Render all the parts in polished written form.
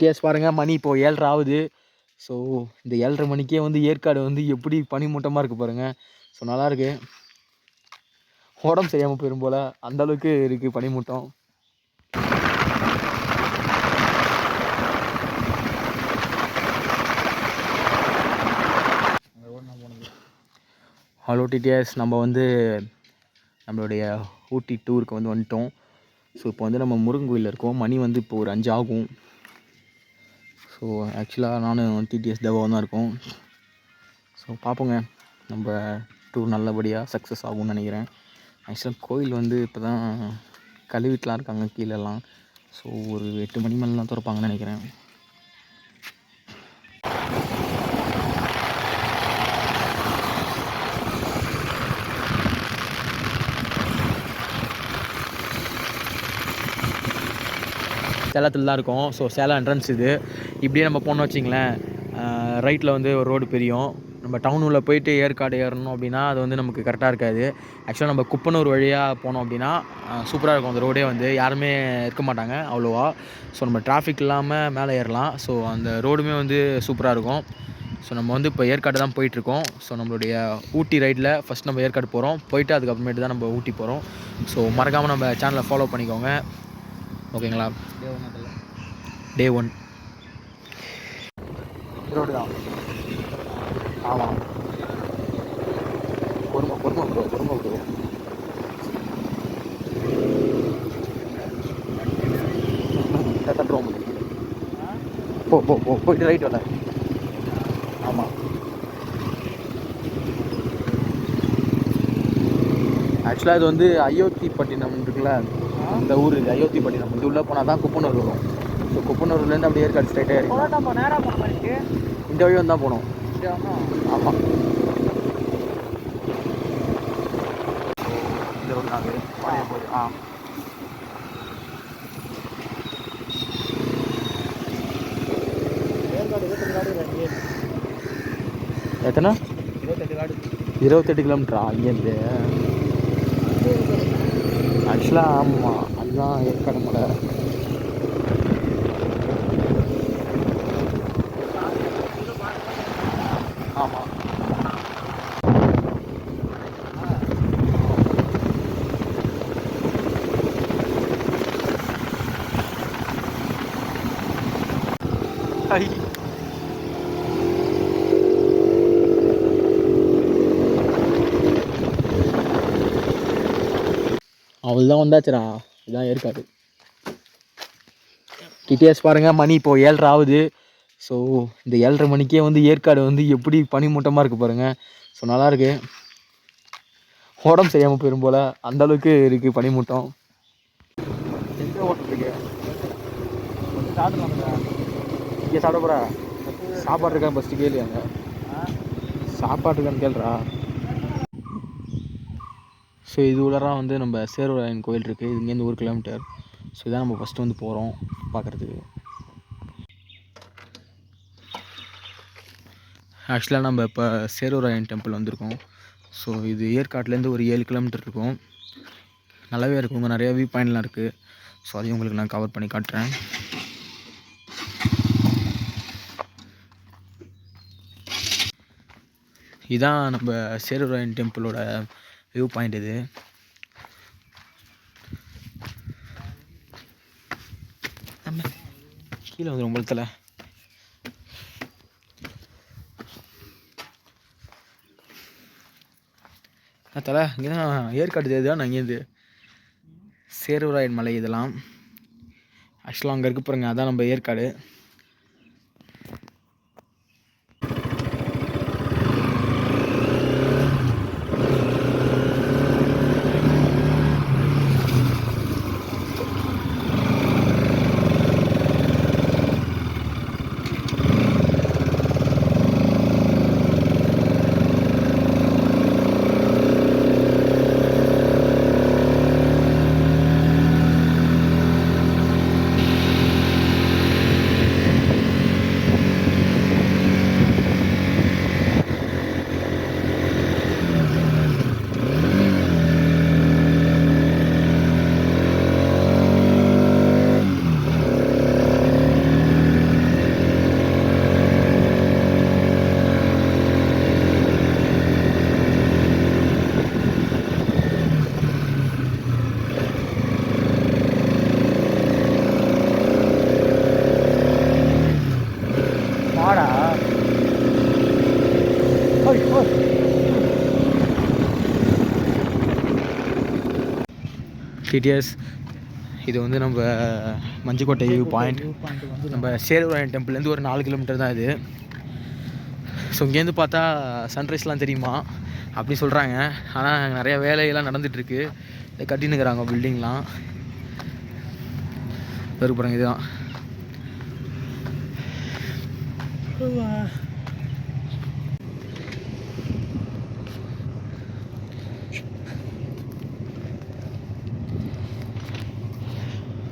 Case பாருங்கள், மணி இப்போது 7:30 ஆகுது. ஸோ இந்த 7:30 மணிக்கே வந்து ஏற்காடு வந்து எப்படி பனிமூட்டமாக இருக்குது பாருங்கள். ஸோ நல்லாயிருக்கு. உடம்பு சரியாமல் போயிடும் போல் அந்தளவுக்கு இருக்குது பனிமூட்டம். ஹலோ டிடிஎஸ், நம்ம வந்து நம்மளுடைய ஊட்டி டூருக்கு வந்து வந்துட்டோம். ஸோ இப்போ வந்து நம்ம முருகன் கோயிலில் இருக்கோம். மணி வந்து இப்போ ஒரு 5 ஆகும். ஸோ ஆக்சுவலாக நானும் டிடிஎஸ் தேவாவும் தான் இருக்கோம். ஸோ பார்ப்போங்க, நம்ம டூர் நல்லபடியாக சக்ஸஸ் ஆகும்னு நினைக்கிறேன். ஆக்சுவலாக கோயில் வந்து இப்போ தான் கழுவிட்டுலாம் இருக்காங்க கீழெல்லாம். ஸோ ஒரு 8 மணி மேலாம் திறப்பாங்கன்னு நினைக்கிறேன். சேலத்தில் தான் இருக்கோம். ஸோ சேலம் என்ட்ரன்ஸ் இது. இப்படியே நம்ம போனோம்னு வச்சிங்களேன், ரைட்டில் வந்து ஒரு ரோடு பிரியும். நம்ம டவுனுள்ள போயிட்டு ஏற்காடு ஏறணும் அப்படின்னா அது வந்து நமக்கு கரெக்டாக இருக்காது. ஆக்சுவலாக நம்ம குப்பனூர் வழியாக போனோம் அப்படின்னா சூப்பராக இருக்கும். அந்த ரோடே வந்து யாருமே இருக்க மாட்டாங்க அவ்வளோவா. ஸோ நம்ம டிராஃபிக் இல்லாமல் மேலே ஏறலாம். ஸோ அந்த ரோடுமே வந்து சூப்பராக இருக்கும். ஸோ நம்ம வந்து இப்போ ஏற்காடு தான் போயிட்டுருக்கோம். ஸோ நம்மளுடைய ஊட்டி ரைடில் ஃபஸ்ட் நம்ம ஏற்காடு போகிறோம். போயிட்டு அதுக்கப்புறமேட்டு தான் நம்ம ஊட்டி போகிறோம். ஸோ மறக்காமல் நம்ம சேனலை ஃபாலோ பண்ணிக்கோங்க, ஓகேங்களா? டே 1 ரோடு தான். ஆமாம், பொறுமை ப்ரோ. தட்டுறோம். போயிட்டு ரைட் வரல. ஆமாம், ஆக்சுவலாக இது வந்து அயோத்திப்பட்டினம் இருக்குல்ல, அந்த ஊர் இது அயோத்திப்பட்டினம். இது உள்ளே போனால் தான் குப்பனூர் வரும். ஸோ குப்பனூர்லேருந்து அப்படியே ஏற்காடு ஸ்ட்ரைட்டாக ஏறி நேராக போன மாதிரி இந்த வழியும் தான் போகணும். ஆமாம், இந்த ரோடு தான் போகுது. எத்தனை? 28 கிலோமீட்டரா இங்கேருந்து? ஆக்சுவலாக ஆமாம், அதுதான் ஏற்காடு மலை. ஆமாம், அவ்வளோதான் வந்தாச்சுடா. இதுதான் ஏற்காடு. டிடிஎஸ் பாருங்கள், மணி இப்போது 7:30 ஆகுது. ஸோ இந்த 7:30 மணிக்கே வந்து ஏற்காடு வந்து எப்படி பனிமூட்டமாக இருக்குது பாருங்கள். ஸோ நல்லாயிருக்கு. உடம்பு சரியாமல் போயிடும் போல் அந்தளவுக்கு இருக்குது பனிமூட்டம். எங்கே ஓட்டுருக்கு? இங்கே சாப்பிட போகிறா? சாப்பாடு இருக்கான்னு ஃபஸ்ட்டு கேளு. அங்கே சாப்பாடு இருக்கான்னு கேளுறா. ஸோ இது உள்ளலாம் வந்து நம்ம சேருவராயன் கோயில் இருக்குது. இது இங்கேருந்து 1 கிலோமீட்டர். ஸோ இதான் நம்ம ஃபஸ்ட்டு வந்து போகிறோம் பார்க்குறதுக்கு. ஆக்சுவலாக நம்ம இப்போ சேருவராயன் டெம்பிள் வந்திருக்கோம். ஸோ இது ஏற்காட்டிலேருந்து ஒரு 7 கிலோமீட்டர் இருக்கும். நல்லாவே இருக்கும். இங்கே நிறையா வியூ பாயிண்ட்லாம் இருக்குது. ஸோ அதையும் உங்களுக்கு நான் கவர் பண்ணி காட்டுறேன். இதுதான் நம்ம சேருவராயன் டெம்பிளோட வியூ பாயிண்ட். இது கீழே வந்து ரொம்ப தலை தலை இங்கே தான் ஏற்காடு தெரியுது. நான் இங்கேருந்து சேருவராயன் மலை இதெல்லாம் ஆக்சுவலாக அங்கே இருக்கு பாருங்க, அதான் நம்ம ஏற்காடு. டிடிஎஸ் இது வந்து நம்ம மஞ்சுக்கோட்டை வியூ பாயிண்ட். நம்ம சேருவாயன் டெம்பிள்லேருந்து ஒரு 4 கிலோமீட்டர் தான் இது. ஸோ இங்கேருந்து பார்த்தா சன்ரைஸ்லாம் தெரியுமா அப்படி சொல்கிறாங்க. ஆனால் நிறைய வேலையெல்லாம் நடந்துகிட்ருக்கு, கட்டினுக்கிறாங்க பில்டிங்லாம். போகிறாங்க இதுதான்.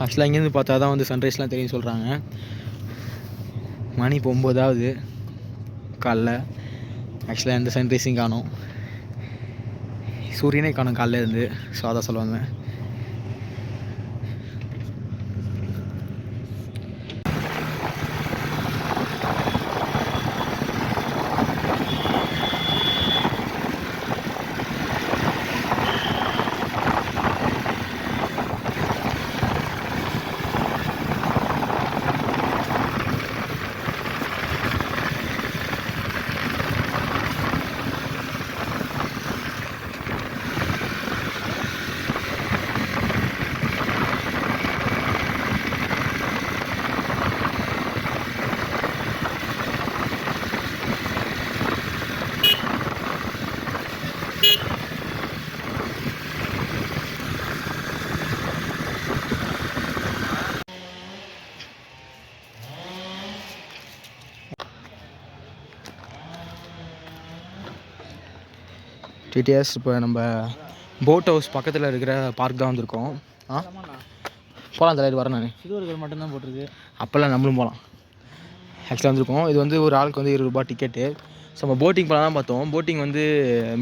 ஆக்சுவலாக இங்கேருந்து பார்த்தா தான் வந்து சன்ரைஸ்லாம் தெரியும் சொல்கிறாங்க. மணி இப்போ 9 ஆகுது காலைல. ஆக்சுவலாக எந்த சன்ரைஸையும் காணும், சூரியனே காணும் காலைல இருந்து. ஸோ அதான் சொல்லுவாங்க. டிடிஎஸ் இப்போ நம்ம போட் ஹவுஸ் பக்கத்தில் இருக்கிற பார்க் தான் வந்திருக்கோம். போகலாம் தலைவர் வரேன். நான் சிறுவர்கள் மட்டும்தான் போட்டிருக்கு, அப்போல்லாம் நம்மளும் போகலாம். ஆக்சுவலாக வந்திருக்கோம். இது வந்து ஒரு ஆளுக்கு வந்து 20 ரூபா டிக்கெட்டு. ஸோ நம்ம போட்டிங் போல தான் பார்த்தோம். போட்டிங் வந்து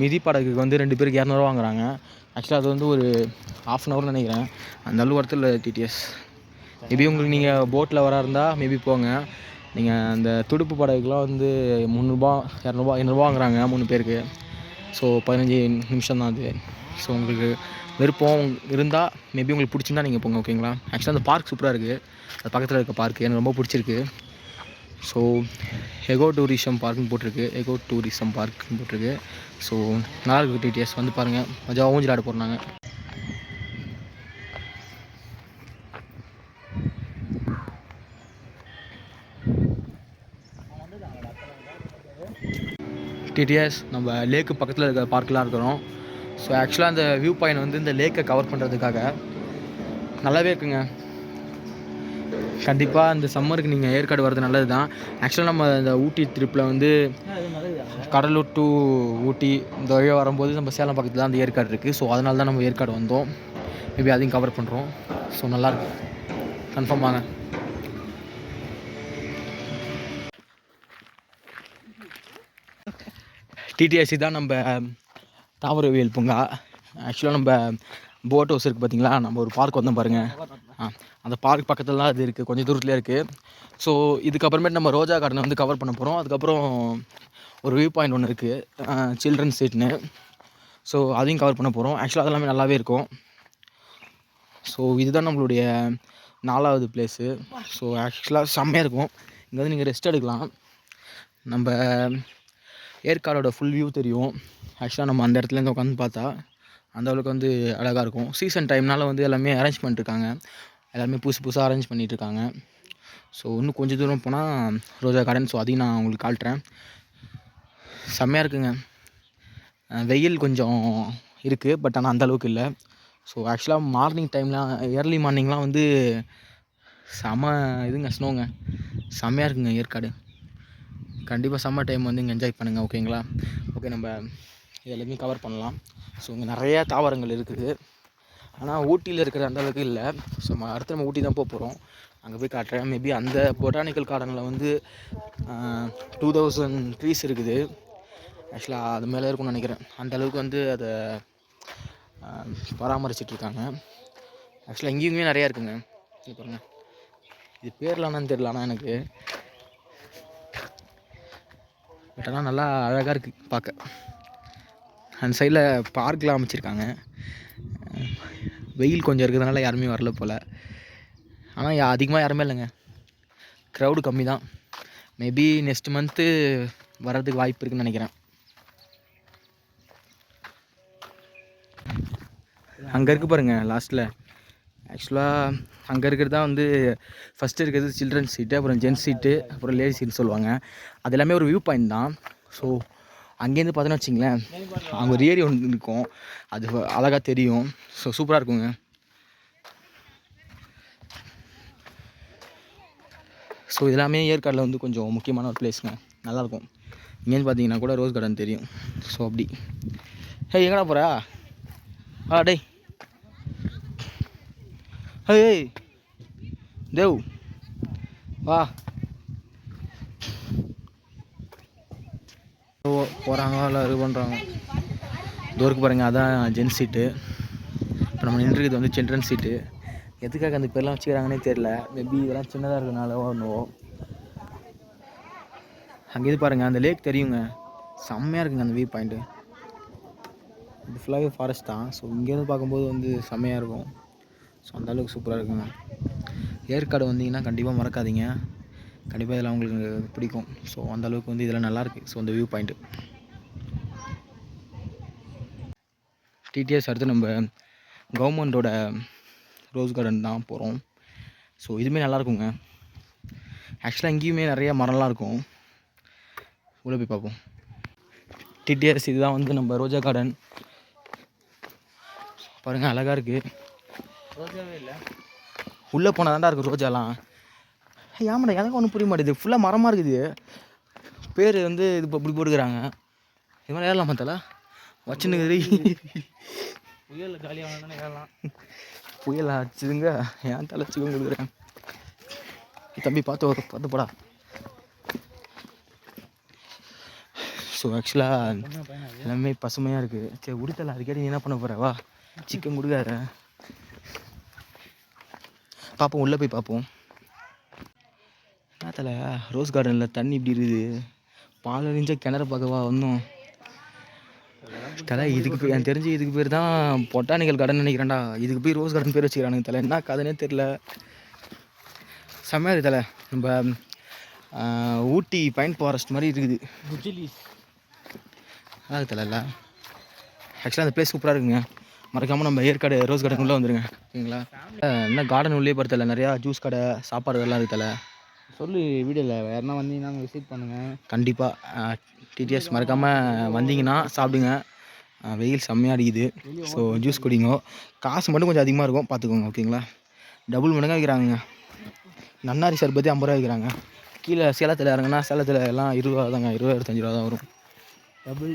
மிதிப்படகுக்கு வந்து 2 பேருக்கு 200 ரூபா வாங்குறாங்க. ஆக்சுவலாக அது வந்து ஒரு 1/2 hour நினைக்கிறேன். அந்த அளவு வரத்தில் டிடிஎஸ். மேபி உங்களுக்கு நீங்கள் போட்டில் வர இருந்தால் மேபி போங்க. நீங்கள் அந்த துடுப்பு படகுக்கெலாம் வந்து 300 ரூபா 200 ரூபா வாங்குறாங்க 3 பேருக்கு. ஸோ 15 நிமிஷம் தான் அது. ஸோ உங்களுக்கு விருப்பம் இருந்தால் மேபி உங்களுக்கு பிடிச்சிருந்தா நீங்கள் போங்க, ஓகேங்களா. ஆக்சுவலாக அந்த பார்க் சூப்பராக இருக்குது. அது பக்கத்தில் இருக்க பார்க்கு எனக்கு ரொம்ப பிடிச்சிருக்கு. ஸோ எகோ டூரிசம் பார்க்குன்னு போட்டிருக்கு, எகோ டூரிசம் பார்க்குன்னு போட்டிருக்கு. ஸோ நல்லா இருக்குது. டிடிஎஸ் வந்து பாருங்கள், மஜா ஊஞ்சல் ஆட போகிறாங்க. டிடிஎஸ் நம்ம லேக்கு பக்கத்தில் இருக்கிற பார்க்கெலாம் இருக்கிறோம். ஸோ ஆக்சுவலாக அந்த வியூ பாயிண்ட் வந்து இந்த லேக்கை கவர் பண்ணுறதுக்காக நல்லாவே இருக்குங்க. கண்டிப்பாக இந்த சம்மருக்கு நீங்கள் ஏற்காடு வர்றது நல்லது தான். ஆக்சுவலாக நம்ம இந்த ஊட்டி ட்ரிப்பில் வந்து கடலூர் டு ஊட்டி இந்த வழியாக வரும்போது நம்ம சேலம் பக்கத்தில் தான் அந்த ஏற்காடு இருக்குது. ஸோ அதனால தான் நம்ம ஏற்காடு வந்தோம். மேபி அதையும் கவர் பண்ணுறோம். ஸோ நல்லாயிருக்கு, கன்ஃபார்ம் வாங்க. டிடிஎஸ்சி தான் நம்ம தாவரவியல் பூங்கா. ஆக்சுவலாக நம்ம போட் ஹவுஸ் இருக்குது பார்த்தீங்களா, நம்ம ஒரு பார்க் வந்தோம் பாருங்கள். அந்த பார்க் பக்கத்தில் தான் அது இருக்குது, கொஞ்சம் தூரத்துலேயே இருக்குது. ஸோ இதுக்கப்புறமேட்டு நம்ம ரோஜா கார்டனை வந்து கவர் பண்ண போகிறோம். அதுக்கப்புறம் ஒரு வியூ பாயிண்ட் ஒன்று இருக்குது, சில்ட்ரன்ஸ் சீட்னு. ஸோ அதையும் கவர் பண்ண போகிறோம். ஆக்சுவலாக அதெல்லாமே நல்லாவே இருக்கும். ஸோ இதுதான் நம்மளுடைய 4வது பிளேஸு. ஸோ ஆக்சுவலாக செம்மையாக இருக்கும். இங்கே வந்து நீங்கள் ரெஸ்ட் எடுக்கலாம். நம்ம ஏற்காடோட ஃபுல் வியூ தெரியும். ஆக்சுவலாக நம்ம அந்த இடத்துலேருந்து உட்காந்து பார்த்தா அந்த அளவுக்கு வந்து அழகாக இருக்கும். சீசன் டைம்னால வந்து எல்லாமே அரேஞ்ச் பண்ணிட்டுருக்காங்க, எல்லாமே புதுசாக அரேஞ்ச் பண்ணிகிட்ருக்காங்க. ஸோ இன்னும் கொஞ்சம் தூரம் போனால் ரோஜா கார்டன். ஸோ அதையும் நான் உங்களுக்கு காட்டுறேன். செம்மையாக இருக்குங்க. வெயில் கொஞ்சம் இருக்குது, பட் ஆனால் அந்தளவுக்கு இல்லை. ஸோ ஆக்சுவலாக மார்னிங் டைம்லாம், ஏர்லி மார்னிங்லாம் வந்து செம்ம இதுங்க, ஸ்னோங்க. செம்மையாக இருக்குங்க ஏற்காடு. கண்டிப்பாக சம்மர் டைம் வந்து இங்கே என்ஜாய் பண்ணுங்கள், ஓகேங்களா. ஓகே, நம்ம எல்லாமே கவர் பண்ணலாம். ஸோ இங்கே நிறையா தாவரங்கள் இருக்குது, ஆனால் ஊட்டியில் இருக்கிற அந்த அளவுக்கு இல்லை. ஸோ அடுத்து நம்ம ஊட்டி தான் போகிறோம், அங்கே போய் காட்டுறேன். மேபி அந்த பொட்டானிக்கல் கார்டனில் வந்து 2000 ட்ரீஸ் இருக்குது. ஆக்சுவலாக அது மேலே இருக்கும்னு நினைக்கிறேன். அந்த அளவுக்கு வந்து அதை பராமரிச்சிட்ருக்காங்க. ஆக்சுவலாக இங்கேயுமே நிறையா இருக்குங்க. இது பாருங்கள், இது பேர்லான்னு தெரியல, ஆனால் எனக்கு பட் ஆனால் நல்லா அழகாக இருக்குது பார்க்க. அந்த சைடில் பார்க்கெலாம் அமைச்சிருக்காங்க. வெயில் கொஞ்சம் இருக்கிறதுனால யாருமே வரல போல். ஆனால் அதிகமாக யாருமே இல்லைங்க, க்ரௌடு கம்மி தான். மேபி நெக்ஸ்ட் மந்த்து வர்றதுக்கு வாய்ப்பு இருக்குதுன்னு நினைக்கிறேன். அங்கே இருக்குது பாருங்கள் லாஸ்ட்டில் ஆக்சுவலாக அங்கே இருக்கிறது தான் வந்து ஃபஸ்ட்டு இருக்கிறது சில்ட்ரன்ஸ் சீட்டு, அப்புறம் ஜென்ஸ் சீட்டு, அப்புறம் லேடிஸ் சீட்னு சொல்லுவாங்க. அது எல்லாமே ஒரு வியூ பாயிண்ட் தான். ஸோ அங்கேருந்து பார்த்தோன்னு வச்சிங்களேன், அங்கே ஒரு ஏரி ஒன்று இருக்கும், அது அழகாக தெரியும். ஸோ சூப்பராக இருக்குங்க. ஸோ இதெல்லாமே ஏற்காடில் வந்து கொஞ்சம் முக்கியமான ஒரு பிளேஸுங்க, நல்லாயிருக்கும். இங்கேருந்து பார்த்தீங்கன்னா கூட ரோஸ் கார்டன் தெரியும். ஸோ அப்படி எங்கடா போகிறா டேய் ஏய் தேவ் வா போகிறாங்க இல்லை இது பண்ணுறாங்க. டோருக்கு பாருங்கள், அதான் ஜென்ஸ் சீட்டு. இப்போ நம்ம நின்றுக்கிறது வந்து சில்ட்ரன்ஸ் சீட்டு. எதுக்காக அந்த பேர்லாம் வச்சுக்கிறாங்கன்னே தெரில. மேபி இதெல்லாம் சின்னதாக இருக்கிறதுனால ஒன்றும். அங்கேருந்து பாருங்கள், அந்த லேக் தெரியுங்க, செம்மையாக இருக்குங்க அந்த வியூ பாயிண்ட்டு. இது ஃபுல்லாகவே ஃபாரஸ்ட் தான். ஸோ இங்கேருந்து பார்க்கும்போது வந்து செம்மையாக இருக்கும். ஸோ அந்தளவுக்கு சூப்பராக இருக்குங்க. ஏற்காடு வந்தீங்கன்னா கண்டிப்பாக மறக்காதீங்க. கண்டிப்பாக இதெல்லாம் உங்களுக்கு பிடிக்கும். ஸோ அந்தளவுக்கு வந்து இதெல்லாம் நல்லாயிருக்கு. ஸோ அந்த வியூ பாயிண்ட்டு டிடிஎஸ். அடுத்து நம்ம கவர்மெண்ட்டோட ரோஸ் கார்டன் தான் போகிறோம். ஸோ இதுவுமே நல்லாயிருக்குங்க. ஆக்சுவலாக இங்கேயுமே நிறையா மரம்லாம் இருக்கும். உள்ளே போய் பார்ப்போம். டிடிஎஸ் இதுதான் வந்து நம்ம ரோஜா கார்டன். பாருங்கள், அழகாக இருக்குது. ரோஜாவே இல்லை, உள்ளே போனால் தான்டா இருக்குது ரோஜாலாம். ஏமாடா எனக்கு ஒன்றும் புரிய மாட்டேது. ஃபுல்லாக மரமாக இருக்குது. பேர் வந்து இது இப்போ இப்படி போட்டுக்கிறாங்க. இது மாதிரி ஏறலாம் பார்த்தல வச்சுன்னு புயலில் காலியாக ஏறலாம். புயல் ஆச்சுதுங்க, ஏன் தலைச்சிக்கும் கொடுக்குறேன். தம்பி பார்த்து போடா. ஸோ ஆக்சுவலாக எல்லாமே பசுமையாக இருக்குது. சரி உடுத்தலை, அதுக்கேடி நீ என்ன பண்ண போகிற? வா, சிக்கன் கொடுக்காத. பார்ப்போம், உள்ளே போய் பார்ப்போம். என்ன தலை, ரோஸ் கார்டனில் தண்ணி இப்படி இருக்குது. பால் அழிஞ்ச கிணறு பார்க்கவா வந்தோம் தலை. இதுக்கு போய் எனக்கு தெரிஞ்சு இதுக்கு பேர் தான் பொட்டானிக்கல் கார்டன் நினைக்கிறேன்டா. இதுக்கு போய் ரோஸ் கார்டன் பேர் வச்சுக்கிறானுங்க தலை. என்ன கதைனே தெரில. செம்மையாக இருக்குது தலை. நம்ம ஊட்டி பைன் ஃபாரஸ்ட் மாதிரி இருக்குது. நல்லா இருக்குது தலை. இல்லை ஆக்சுவலாக அந்த பிளேஸ் சூப்பராக இருக்குங்க. மறக்காமல் நம்ம ஏற்காடு ரோஸ் கார்டன் உள்ளே வந்துடுங்க, ஓகேங்களா? என்ன கார்டன் உள்ளே படுத்தலை, நிறையா ஜூஸ் கடை, சாப்பாடு எல்லாம் இருக்குது தலை. சொல்லு வீடியோவில் வேறுனா வந்தீங்கன்னா விசிட் பண்ணுங்கள். கண்டிப்பாக டிடிஎஸ் மறக்காமல் வந்தீங்கன்னா சாப்பிடுங்க. வெயில் செம்மையாக அடிக்குது. ஸோ ஜூஸ் குடிங்க. காசு மட்டும் கொஞ்சம் அதிகமாக இருக்கும், பார்த்துக்கோங்க, ஓகேங்களா? டபுள் மடங்காக வைக்கிறாங்க. நன்னாரி சர்பத்தி 50 ரூபா வைக்கிறாங்க. கீழே சேலத்தில் இறங்குனா சேலத்தில் எல்லாம் 20 ரூபா தாங்க, 20-25 ரூபா தான் வரும். டபுள்.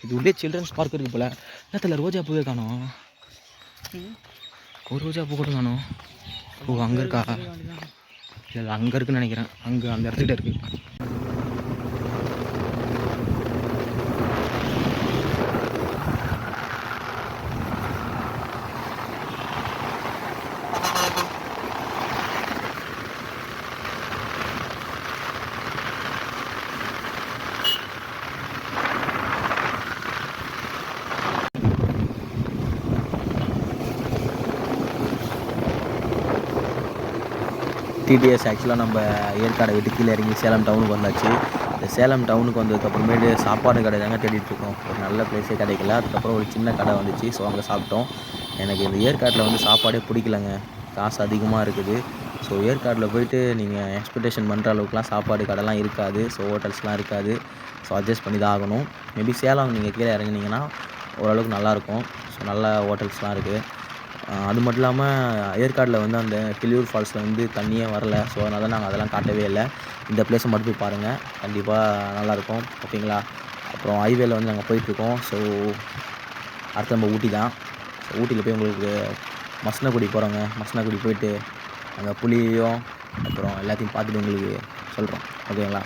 இது உள்ளே சில்ட்ரன்ஸ் பார்க் இருக்குது போல். என்னத்தில் ரோஜா பூவே காணோம். ஒரு ரோஜா பூ கூட காணோம். ஓ அங்கே இருக்கா? இல்லை அங்கே இருக்குன்னு நினைக்கிறேன். அங்கே அந்த இடத்துக்கிட்ட இருக்குது. டிடிஎஸ் ஆக்சுவலாக நம்ம ஏற்காடை விட்டு கீழே இறங்கி சேலம் டவுனுக்கு வந்தாச்சு. இந்த சேலம் டவுனுக்கு வந்ததுக்கப்புறமேட்டு சாப்பாடு கடை தாங்க தேடிட்டுருக்கோம். ஒரு நல்ல பிளேஸே கிடைக்கல. அதுக்கப்புறம் ஒரு சின்ன கடை வந்துச்சு. ஸோ அங்கே சாப்பிட்டோம். எனக்கு இந்த ஏற்காட்டில் வந்து சாப்பாடே பிடிக்கலங்க, காசு அதிகமாக இருக்குது. ஸோ ஏற்காட்டில் போயிட்டு நீங்கள் எக்ஸ்பெக்டேஷன் பண்ணுற அளவுக்குலாம் சாப்பாடு கடைலாம் இருக்காது. ஸோ ஹோட்டல்ஸ்லாம் இருக்காது. ஸோ அட்ஜஸ்ட் பண்ணி தான் ஆகணும். மேபி சேலம் நீங்கள் கீழே இறங்குனீங்கன்னா ஓரளவுக்கு நல்லாயிருக்கும். ஸோ நல்ல ஹோட்டல்ஸ்லாம் இருக்குது. அது மட்டும் இல்லாமல் ஏற்காடில் வந்து அந்த கிளியூர் ஃபால்ஸில் வந்து தண்ணியே வரல. ஸோ அதனால தான் நாங்கள் அதெல்லாம் காட்டவே இல்லை. இந்த பிளேஸை மட்டும் போய் பாருங்கள், கண்டிப்பாக நல்லாயிருக்கும், ஓகேங்களா? அப்புறம் ஹைவேல வந்து நாங்கள் போயிட்டுருக்கோம். ஸோ அடுத்து நம்ம ஊட்டி தான். ஸோ ஊட்டியில் போய் உங்களுக்கு மசனகுடி போகிறோங்க. மசனகுடி போயிட்டு அங்கே புளியையும் அப்புறம் எல்லாத்தையும் பார்த்துட்டு உங்களுக்கு சொல்கிறோம், ஓகேங்களா?